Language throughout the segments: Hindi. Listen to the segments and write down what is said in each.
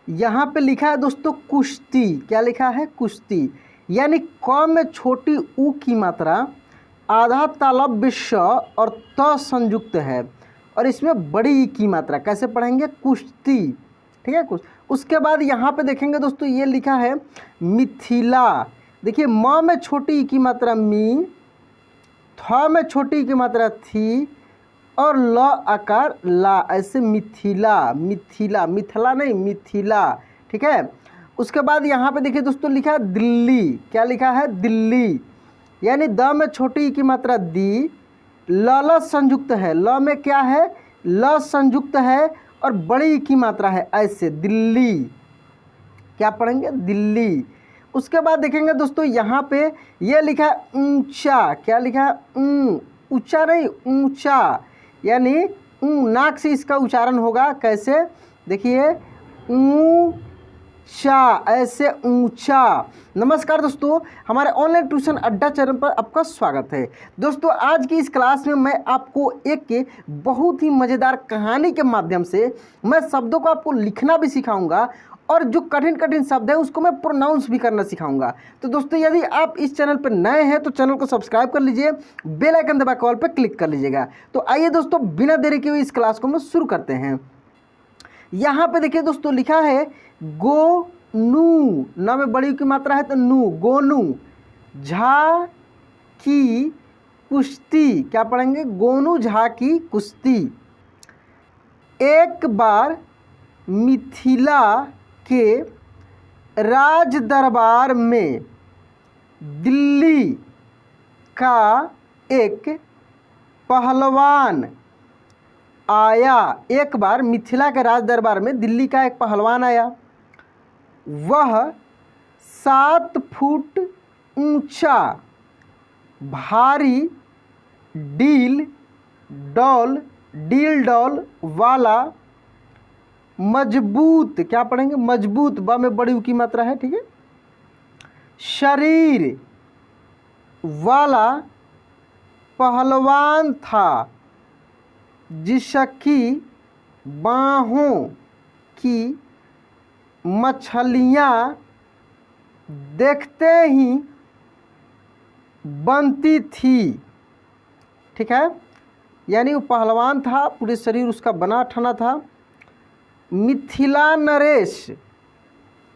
यहाँ पे लिखा है दोस्तों कुश्ती। क्या लिखा है? कुश्ती। यानी क में छोटी ऊ की मात्रा आधा तालव्य श और त संयुक्त है और इसमें बड़ी ई की मात्रा। कैसे पढ़ेंगे? कुश्ती। ठीक है। कुछ उसके बाद यहाँ पे देखेंगे दोस्तों ये लिखा है मिथिला। देखिए म में छोटी ई की मात्रा मी, थ में छोटी ई की मात्रा थी और ल आकार ला, ऐसे मिथिला। मिथिला, मिथिला नहीं, मिथिला। ठीक है। उसके बाद यहाँ पे देखिए दोस्तों लिखा है दिल्ली। क्या लिखा है? दिल्ली। यानी द में छोटी ई की मात्रा दी, ल संयुक्त है। ल में क्या है? ल संयुक्त है और बड़ी ई की मात्रा है, ऐसे दिल्ली। क्या पढ़ेंगे? दिल्ली। उसके बाद देखेंगे दोस्तों यहाँ पे ये लिखा है ऊंचा। क्या लिखा है? ऊंचा नहीं, ऊंचा। यानी नाक से इसका उच्चारण होगा। कैसे? देखिए ऊंचा, ऐसे ऊंचा। नमस्कार दोस्तों, हमारे ऑनलाइन ट्यूशन अड्डा चैनल पर आपका स्वागत है। दोस्तों आज की इस क्लास में मैं आपको एक बहुत ही मज़ेदार कहानी के माध्यम से मैं शब्दों को आपको लिखना भी सिखाऊंगा और जो कठिन कठिन शब्द है उसको मैं प्रोनाउंस भी करना सिखाऊंगा। तो दोस्तों यदि आप इस चैनल पर नए हैं तो चैनल को सब्सक्राइब कर लीजिए, बेल आइकन दबा कॉल पर क्लिक कर लीजिएगा। तो आइए दोस्तों बिना देरी के हुए इस क्लास को हम शुरू करते हैं। यहाँ पे देखिए दोस्तों लिखा है गो नू, न में बड़ी की मात्रा है तो नू, गोनू। झा की कुश्ती। क्या पढ़ेंगे? गोनू झा की कुश्ती। एक बार मिथिला के राज दरबार में दिल्ली का एक पहलवान आया। एक बार मिथिला के राज दरबार में दिल्ली का एक पहलवान आया। वह 7 फुट ऊंचा, भारी डील डॉल वाला, मजबूत। क्या पढ़ेंगे? मजबूत। ब में बड़ी ऊ की मात्रा है। ठीक है। शरीर वाला पहलवान था जिसकी बाहों की मछलियाँ देखते ही बनती थी। ठीक है। यानी वो पहलवान था, पूरे शरीर उसका बना ठना था। मिथिला नरेश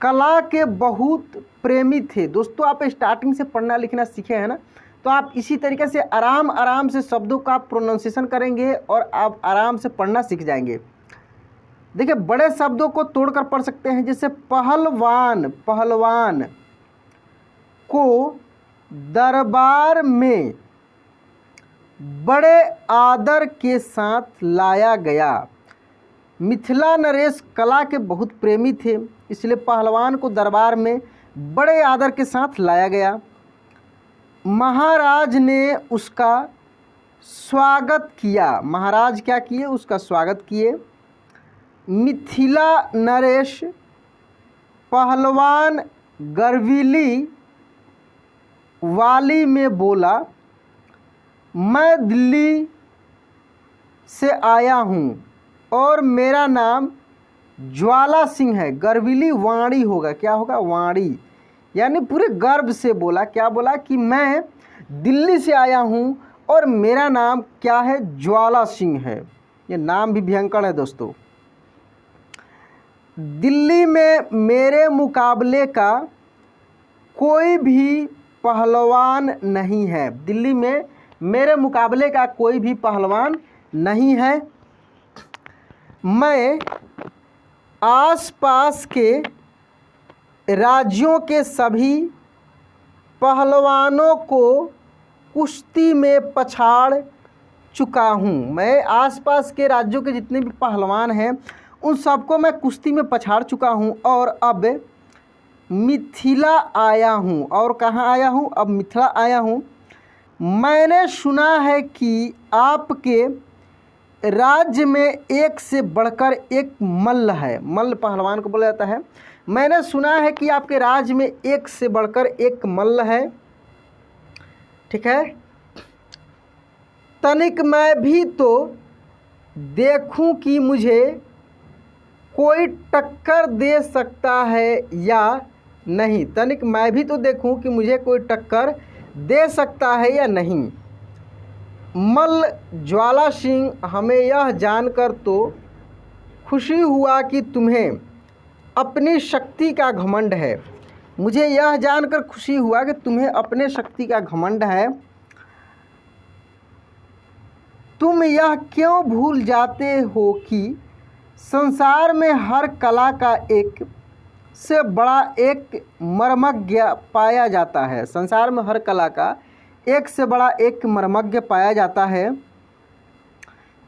कला के बहुत प्रेमी थे। दोस्तों आप स्टार्टिंग से पढ़ना लिखना सीखे हैं ना, तो आप इसी तरीके से आराम से शब्दों का प्रोनाउंसिएशन करेंगे और आप आराम से पढ़ना सीख जाएंगे। देखिए बड़े शब्दों को तोड़कर पढ़ सकते हैं, जैसे पहलवान। पहलवान को दरबार में बड़े आदर के साथ लाया गया। मिथिला नरेश कला के बहुत प्रेमी थे, इसलिए पहलवान को दरबार में बड़े आदर के साथ लाया गया। महाराज ने उसका स्वागत किया। महाराज क्या किए? उसका स्वागत किए। मिथिला नरेश पहलवान गर्विली वाली में बोला, मैं दिल्ली से आया हूँ और मेरा नाम ज्वाला सिंह है। गर्विली वाणी होगा। क्या होगा? वाणी। यानी पूरे गर्व से बोला। क्या बोला? कि मैं दिल्ली से आया हूँ और मेरा नाम क्या है? ज्वाला सिंह है। ये नाम भी भयंकर है दोस्तों। दिल्ली में मेरे मुकाबले का कोई भी पहलवान नहीं है। दिल्ली में मेरे मुकाबले का कोई भी पहलवान नहीं है। मैं आसपास के राज्यों के सभी पहलवानों को कुश्ती में पछाड़ चुका हूँ। मैं आसपास के राज्यों के जितने भी पहलवान हैं उन सबको मैं कुश्ती में पछाड़ चुका हूँ और अब मिथिला आया हूँ। और कहाँ आया हूँ? अब मिथिला आया हूँ। मैंने सुना है कि आपके राज्य में एक से बढ़कर एक मल्ल है। मल्ल पहलवान को बोला जाता है। मैंने सुना है कि आपके राज्य में एक से बढ़कर एक मल्ल है। ठीक है। तनिक मैं भी तो देखूं कि मुझे कोई टक्कर दे सकता है या नहीं। तनिक मैं भी तो देखूं कि मुझे कोई टक्कर दे सकता है या नहीं। मल्ल ज्वाला सिंह, हमें यह जानकर तो खुशी हुआ कि तुम्हें अपनी शक्ति का घमंड है। मुझे यह जानकर खुशी हुआ कि तुम्हें अपने शक्ति का घमंड है। तुम यह क्यों भूल जाते हो कि संसार में हर कला का एक से बड़ा एक मर्मज्ञ पाया जाता है। संसार में हर कला का एक से बड़ा एक मर्मज्ञ पाया जाता है।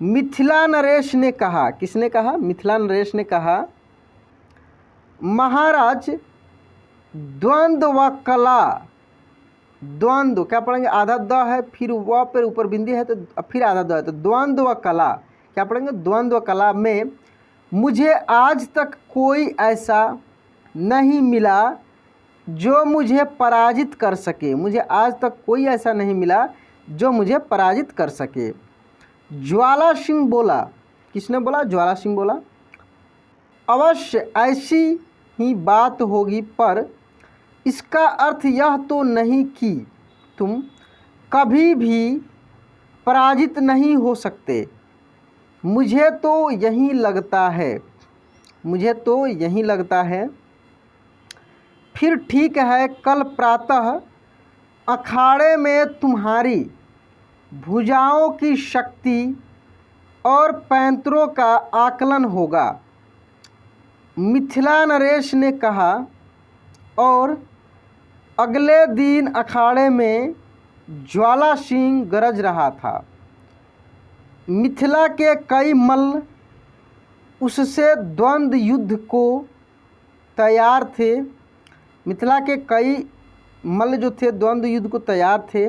मिथिला नरेश ने कहा, किसने कहा? मिथिला नरेश ने कहा, महाराज द्वंद्व व कला, द्वंद्व क्या पढ़ेंगे? आधा द है, फिर व पर ऊपर बिंदी है तो फिर आधा द है, तो द्वंद्व व कला क्या पढ़ेंगे? द्वंद्व कला में मुझे आज तक कोई ऐसा नहीं मिला जो मुझे पराजित कर सके। मुझे आज तक कोई ऐसा नहीं मिला जो मुझे पराजित कर सके। ज्वाला सिंह बोला, किसने बोला? ज्वाला सिंह बोला, अवश्य ऐसी ही बात होगी, पर इसका अर्थ यह तो नहीं कि तुम कभी भी पराजित नहीं हो सकते। मुझे तो यही लगता है, मुझे तो यही लगता है। फिर ठीक है, कल प्रातः अखाड़े में तुम्हारी भुजाओं की शक्ति और पैंतरों का आकलन होगा। मिथिला नरेश ने कहा, और अगले दिन अखाड़े में ज्वाला सिंह गरज रहा था। मिथिला के कई मल्ल उससे द्वंद्व युद्ध को तैयार थे। मिथिला के कई मल्ल जो थे द्वंद्व युद्ध को तैयार थे।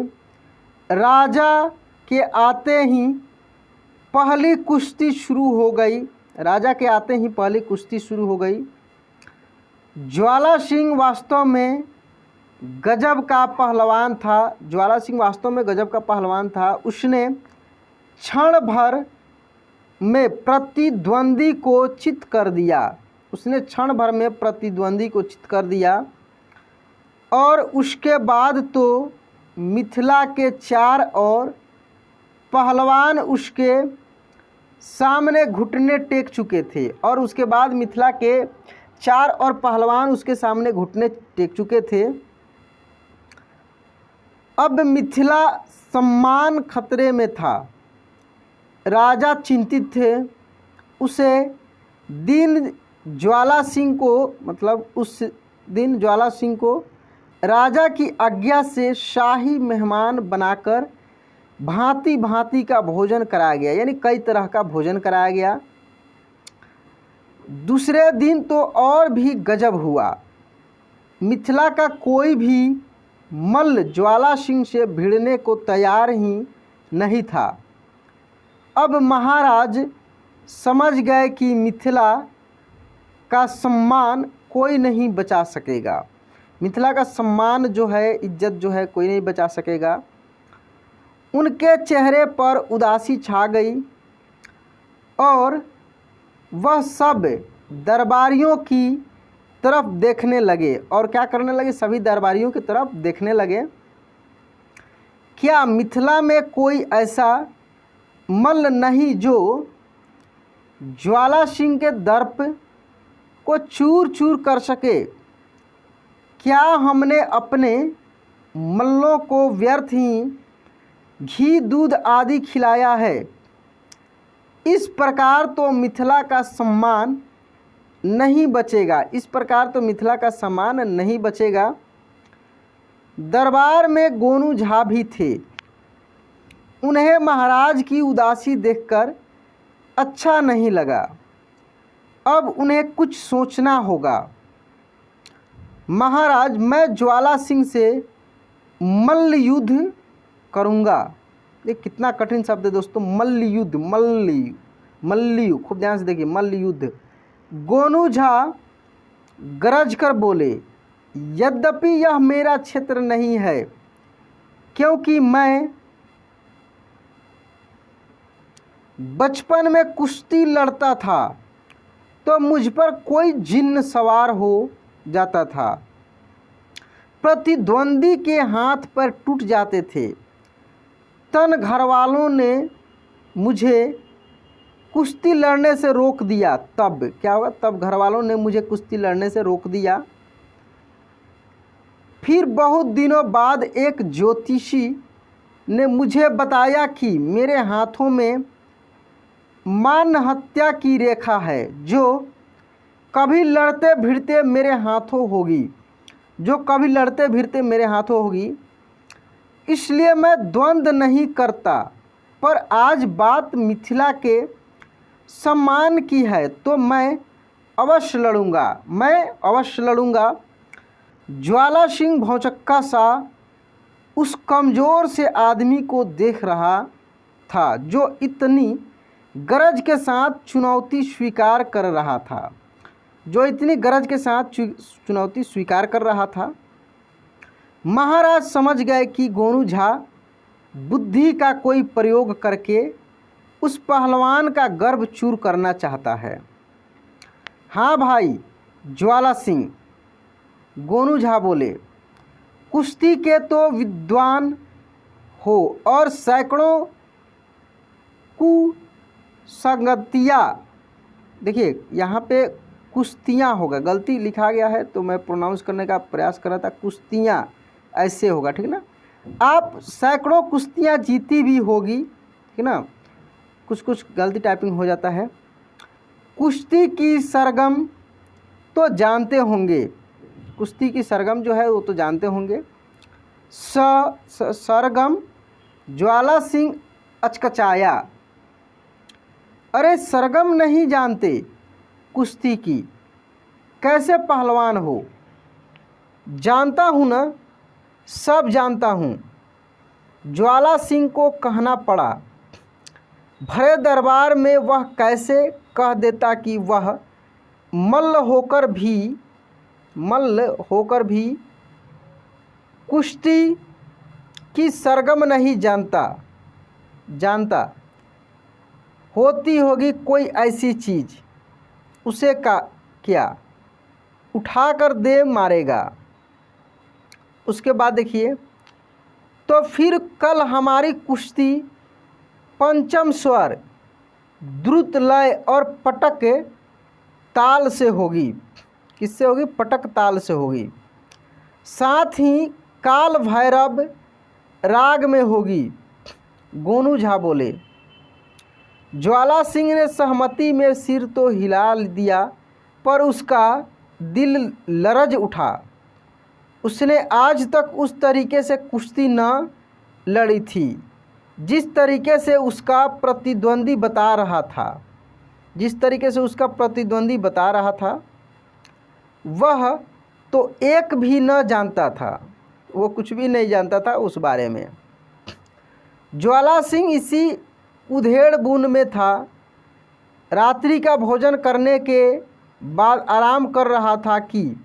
राजा के आते ही पहली कुश्ती शुरू हो गई। राजा के आते ही पहली कुश्ती शुरू हो गई। ज्वाला सिंह वास्तव में गजब का पहलवान था। ज्वाला सिंह वास्तव में गजब का पहलवान था। उसने क्षण भर में प्रतिद्वंदी को चित कर दिया। उसने क्षण भर में प्रतिद्वंदी को चित कर दिया। और उसके बाद तो मिथिला के चार और पहलवान उसके सामने घुटने टेक चुके थे। और उसके बाद मिथिला के चार और पहलवान उसके सामने घुटने टेक चुके थे। अब मिथिला सम्मान खतरे में था। राजा चिंतित थे। उसे दिन ज्वाला सिंह को, मतलब उस दिन ज्वाला सिंह को राजा की आज्ञा से शाही मेहमान बनाकर भांति भांति का भोजन कराया गया, यानी कई तरह का भोजन कराया गया। दूसरे दिन तो और भी गजब हुआ। मिथिला का कोई भी मल्ल ज्वाला सिंह से भिड़ने को तैयार ही नहीं था। अब महाराज समझ गए कि मिथिला का सम्मान कोई नहीं बचा सकेगा। मिथिला का सम्मान जो है, इज्जत जो है, कोई नहीं बचा सकेगा। उनके चेहरे पर उदासी छा गई और वह सब दरबारियों की तरफ देखने लगे। और क्या करने लगे? सभी दरबारियों की तरफ देखने लगे। क्या मिथिला में कोई ऐसा मल्ल नहीं जो ज्वाला सिंह के दर्प को चूर चूर कर सके? क्या हमने अपने मल्लों को व्यर्थ ही घी दूध आदि खिलाया है? इस प्रकार तो मिथिला का सम्मान नहीं बचेगा। इस प्रकार तो मिथिला का सम्मान नहीं बचेगा। दरबार में गोनू झा भी थे। उन्हें महाराज की उदासी देखकर अच्छा नहीं लगा। अब उन्हें कुछ सोचना होगा। महाराज, मैं ज्वाला सिंह से मल्ल युद्ध करूँगा। ये कितना कठिन शब्द है दोस्तों, मल्ल युद्ध। मल्ल, खूब ध्यान से देखिए, मल्ल युद्ध। गोनू झा गरज कर बोले, यद्यपि यह मेरा क्षेत्र नहीं है, क्योंकि मैं बचपन में कुश्ती लड़ता था तो मुझ पर कोई जिन्न सवार हो जाता था। प्रतिद्वंदी के हाथ पर टूट जाते थे। तन घरवालों ने मुझे कुश्ती लड़ने से रोक दिया। तब क्या हुआ? तब घरवालों ने मुझे कुश्ती लड़ने से रोक दिया। फिर बहुत दिनों बाद एक ज्योतिषी ने मुझे बताया कि मेरे हाथों में मान हत्या की रेखा है, जो कभी लड़ते भिड़ते मेरे हाथों होगी, जो कभी लड़ते भिड़ते मेरे हाथों होगी। इसलिए मैं द्वंद्व नहीं करता। पर आज बात मिथिला के सम्मान की है तो मैं अवश्य लड़ूंगा, मैं अवश्य लड़ूंगा। ज्वाला सिंह भौचक्का सा उस कमज़ोर से आदमी को देख रहा था जो इतनी गरज के साथ चुनौती स्वीकार कर रहा था, जो इतनी गरज के साथ चुनौती स्वीकार कर रहा था। महाराज समझ गए कि गोनू झा बुद्धि का कोई प्रयोग करके उस पहलवान का गर्व चूर करना चाहता है। हाँ भाई ज्वाला सिंह, गोनू झा बोले, कुश्ती के तो विद्वान हो और सैकड़ों कुसंगतियाँ, देखिए यहाँ पे कुश्तियाँ होगा, गलती लिखा गया है तो मैं प्रोनाउंस करने का प्रयास कर रहा था, कुश्तियाँ ऐसे होगा, ठीक ना। आप सैकड़ों कुश्तियाँ जीती भी होगी, ठीक ना, कुछ कुछ गलती टाइपिंग हो जाता है। कुश्ती की सरगम तो जानते होंगे, कुश्ती की सरगम जो है वो तो जानते होंगे। सरगम। ज्वाला सिंह अचकचाया, अरे सरगम नहीं जानते कुश्ती की, कैसे पहलवान हो? जानता हूँ ना, सब जानता हूँ, ज्वाला सिंह को कहना पड़ा। भरे दरबार में वह कैसे कह देता कि वह मल्ल होकर भी कुश्ती की सरगम नहीं जानता होती होगी कोई ऐसी चीज़, उसे का क्या उठा कर दे मारेगा। उसके बाद देखिए, तो फिर कल हमारी कुश्ती पंचम स्वर, द्रुत लय और पटक ताल से होगी। किससे होगी? पटक ताल से होगी। साथ ही काल भैरव राग में होगी। गोनू झा बोले। ज्वाला सिंह ने सहमति में सिर तो हिला दिया, पर उसका दिल लरज उठा। उसने आज तक उस तरीके से कुश्ती न लड़ी थी जिस तरीके से उसका प्रतिद्वंदी बता रहा था, वह तो एक भी न जानता था, वो कुछ भी नहीं जानता था उस बारे में। ज्वाला सिंह इसी उधेड़ बुन में था। रात्रि का भोजन करने के बाद आराम कर रहा था कि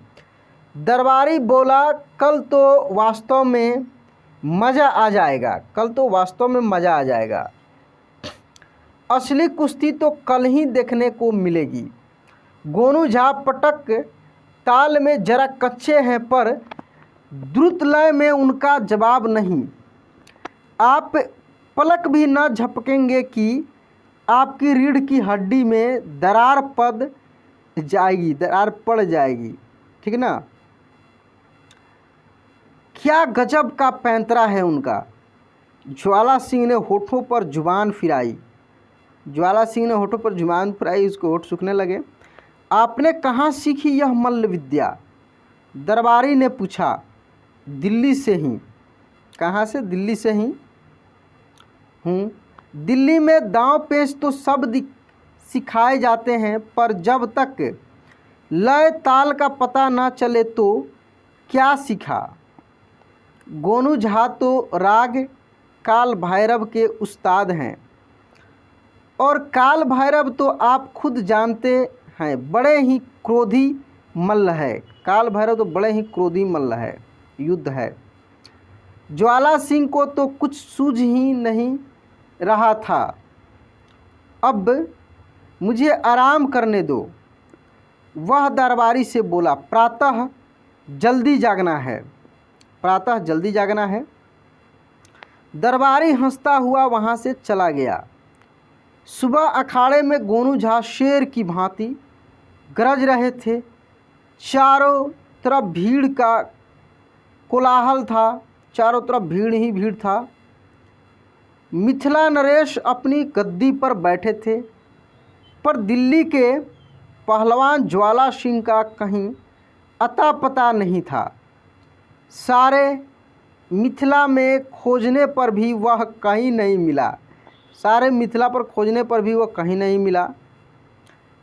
दरबारी बोला, कल तो वास्तव में मज़ा आ जाएगा, असली कुश्ती तो कल ही देखने को मिलेगी। गोनू झा पटक ताल में जरा कच्चे हैं, पर द्रुत लय में उनका जवाब नहीं। आप पलक भी न झपकेंगे कि आपकी रीढ़ की हड्डी में दरार पड़ जाएगी, ठीक ना। क्या गजब का पैंतरा है उनका। ज्वाला सिंह ने होठों पर जुबान फिराई, उसके होठ सूखने लगे। आपने कहाँ सीखी यह मल्ल विद्या? दरबारी ने पूछा। दिल्ली से ही। कहाँ से? दिल्ली से ही हूँ। दिल्ली में दांव पेच तो सब सिखाए जाते हैं, पर जब तक लय ताल का पता ना चले तो क्या सीखा? गोनू झा तो राग काल भैरव के उस्ताद हैं, और काल भैरव तो आप खुद जानते हैं बड़े ही क्रोधी मल्ल है। काल भैरव तो बड़े ही क्रोधी मल्ल है, युद्ध है। ज्वाला सिंह को तो कुछ सूझ ही नहीं रहा था। अब मुझे आराम करने दो। वह दरबारी से बोला, प्रातः जल्दी जागना है, प्रातः जल्दी जागना है। दरबारी हंसता हुआ वहाँ से चला गया। सुबह अखाड़े में गोनू झा शेर की भांति गरज रहे थे। चारों तरफ भीड़ का कोलाहल था, चारों तरफ भीड़ ही भीड़ था। मिथिला नरेश अपनी गद्दी पर बैठे थे, पर दिल्ली के पहलवान ज्वाला सिंह का कहीं अता पता नहीं था। सारे मिथिला में खोजने पर भी वह कहीं नहीं मिला, सारे मिथिला पर खोजने पर भी वह कहीं नहीं मिला।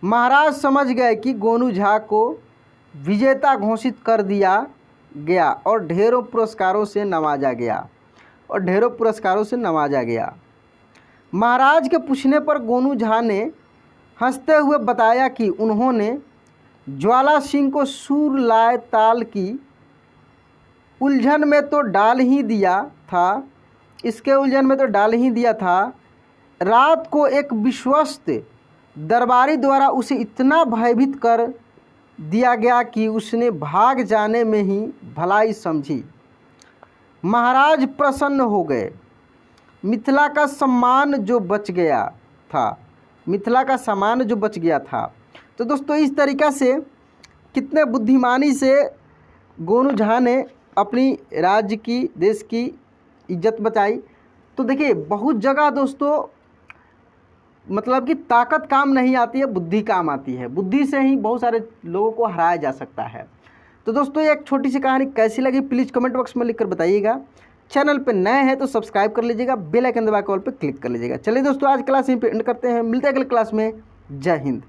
महाराज समझ गए कि गोनू झा को विजेता घोषित कर दिया गया और ढेरों पुरस्कारों से नवाजा गया, और ढेरों पुरस्कारों से नवाजा गया। महाराज के पूछने पर गोनू झा ने हंसते हुए बताया कि उन्होंने ज्वाला सिंह को सुर लाए ताल की उलझन में तो डाल ही दिया था, इसके उलझन में तो डाल ही दिया था। रात को एक विश्वस्त दरबारी द्वारा उसे इतना भयभीत कर दिया गया कि उसने भाग जाने में ही भलाई समझी। महाराज प्रसन्न हो गए। मिथिला का सम्मान जो बच गया था, मिथिला का सम्मान जो बच गया था। तो दोस्तों इस तरीक़ा से कितने बुद्धिमानी से गोनू झा ने अपनी राज्य की, देश की इज्जत बचाई। तो देखिए बहुत जगह दोस्तों मतलब कि ताकत काम नहीं आती है, बुद्धि काम आती है। बुद्धि से ही बहुत सारे लोगों को हराया जा सकता है। तो दोस्तों ये एक छोटी सी कहानी कैसी लगी प्लीज़ कमेंट बॉक्स में लिखकर बताइएगा। चैनल पे नए हैं तो सब्सक्राइब कर लीजिएगा, बेल आइकन दबा के ऑल पे क्लिक कर लीजिएगा। चलिए दोस्तों आज क्लास यहीं पे एंड करते हैं, मिलते हैं अगले क्लास में। जय हिंद।